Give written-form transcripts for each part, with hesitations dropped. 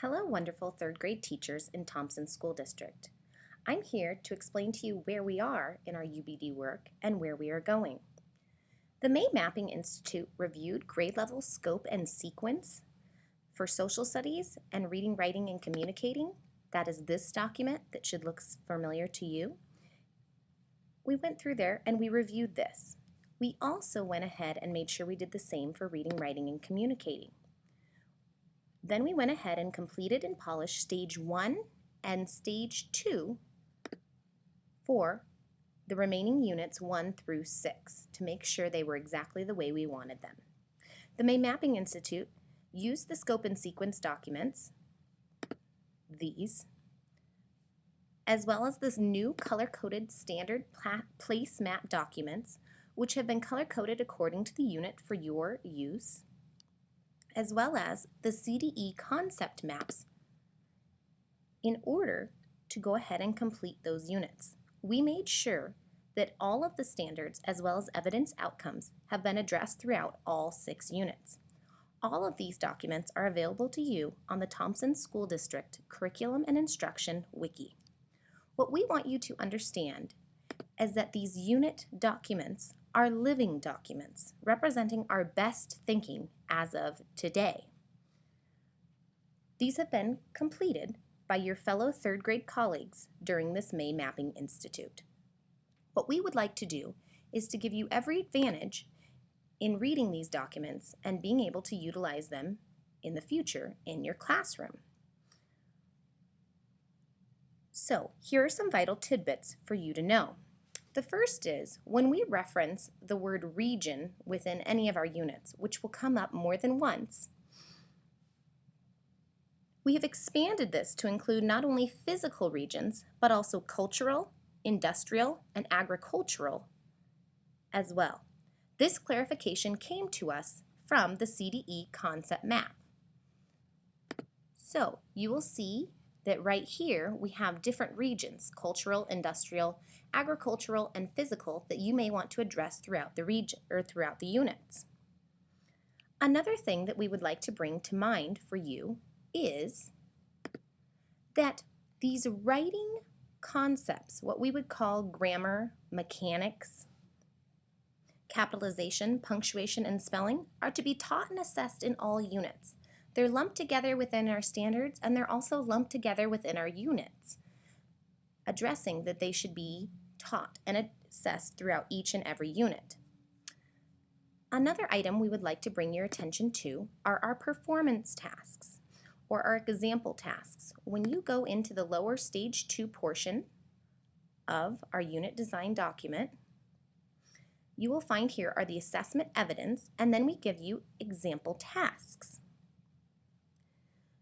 Hello, wonderful third grade teachers in Thompson School District. I'm here to explain to you where we are in our UBD work and where we are going. The May Mapping Institute reviewed grade level scope and sequence for social studies and reading, writing, and communicating. That is this document that should look familiar to you. We went through there and we reviewed this. We also went ahead and made sure we did the same for reading, writing, and communicating. Then we went ahead and completed and polished Stage 1 and Stage 2 for the remaining units 1 through 6 to make sure they were exactly the way we wanted them. The May Mapping Institute used the scope and sequence documents, these, as well as this new color-coded standard place map documents, which have been color-coded according to the unit for your use, as well as the CDE concept maps in order to go ahead and complete those units. We made sure that all of the standards as well as evidence outcomes have been addressed throughout all 6 units. All of these documents are available to you on the Thompson School District Curriculum and Instruction Wiki. What we want you to understand is that these unit documents are living documents representing our best thinking as of today. These have been completed by your fellow third grade colleagues during this May Mapping Institute. What we would like to do is to give you every advantage in reading these documents and being able to utilize them in the future in your classroom. So here are some vital tidbits for you to know. The first is when we reference the word region within any of our units, which will come up more than once, we have expanded this to include not only physical regions, but also cultural, industrial, and agricultural as well. This clarification came to us from the CDE concept map. So you will see that right here we have different regions, cultural, industrial, agricultural, and physical, that you may want to address throughout the region or throughout the units. Another thing that we would like to bring to mind for you is that these writing concepts, what we would call grammar, mechanics, capitalization, punctuation, and spelling, are to be taught and assessed in all units. They're lumped together within our standards, and they're also lumped together within our units, addressing that they should be taught and assessed throughout each and every unit. Another item we would like to bring your attention to are our performance tasks, or our example tasks. When you go into the lower Stage 2 portion of our unit design document, you will find here are the assessment evidence, and then we give you example tasks.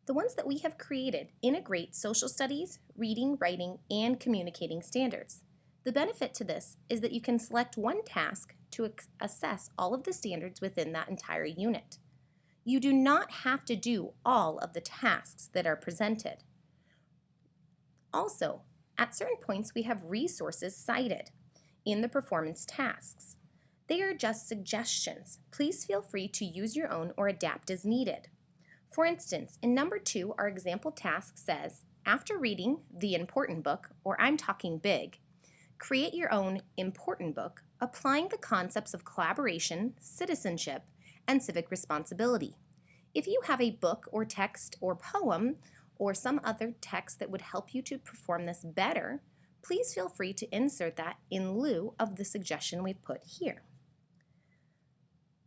The ones that we have created integrate social studies, reading, writing, and communicating standards. The benefit to this is that you can select one task to assess all of the standards within that entire unit. You do not have to do all of the tasks that are presented. Also, at certain points we have resources cited in the performance tasks. They are just suggestions. Please feel free to use your own or adapt as needed. For instance, in number 2, our example task says, after reading the important book, or I'm talking big, create your own important book, applying the concepts of collaboration, citizenship, and civic responsibility. If you have a book or text or poem or some other text that would help you to perform this better, please feel free to insert that in lieu of the suggestion we've put here.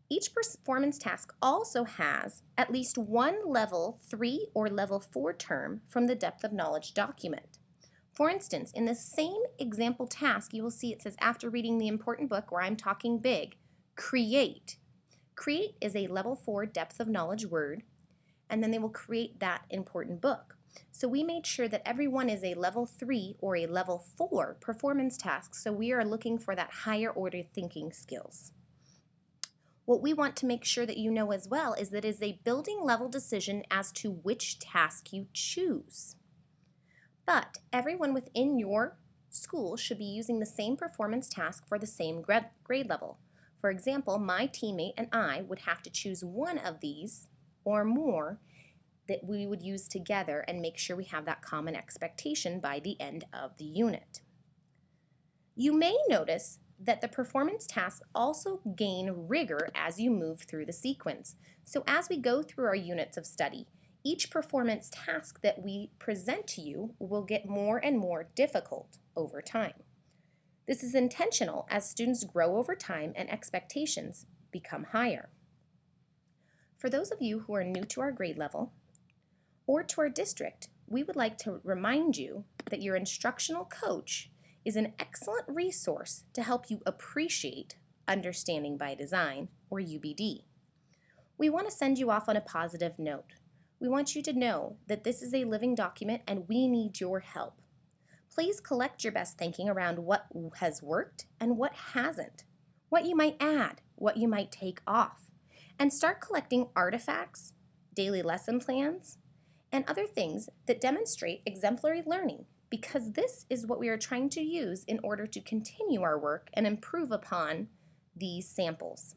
Each performance task also has at least one level 3 or level 4 term from the depth of knowledge document. For instance, in the same example task, you will see it says, after reading the important book, where I'm talking big, create. Create is a level 4 depth of knowledge word, and then they will create that important book. So we made sure that everyone is a level 3 or a level 4 performance task, so we are looking for that higher order thinking skills. What we want to make sure that you know as well is that it is a building level decision as to which task you choose. But everyone within your school should be using the same performance task for the same grade level. For example, my teammate and I would have to choose one of these or more that we would use together and make sure we have that common expectation by the end of the unit. You may notice that the performance tasks also gain rigor as you move through the sequence. So as we go through our units of study, each performance task that we present to you will get more and more difficult over time. This is intentional as students grow over time and expectations become higher. For those of you who are new to our grade level or to our district, we would like to remind you that your instructional coach is an excellent resource to help you appreciate Understanding by Design, or UBD. We want to send you off on a positive note. We want you to know that this is a living document and we need your help. Please collect your best thinking around what has worked and what hasn't, what you might add, what you might take off, and start collecting artifacts, daily lesson plans, and other things that demonstrate exemplary learning, because this is what we are trying to use in order to continue our work and improve upon these samples.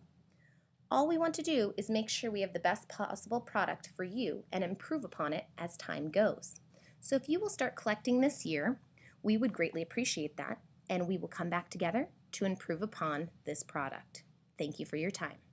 All we want to do is make sure we have the best possible product for you and improve upon it as time goes. So if you will start collecting this year, we would greatly appreciate that, and we will come back together to improve upon this product. Thank you for your time.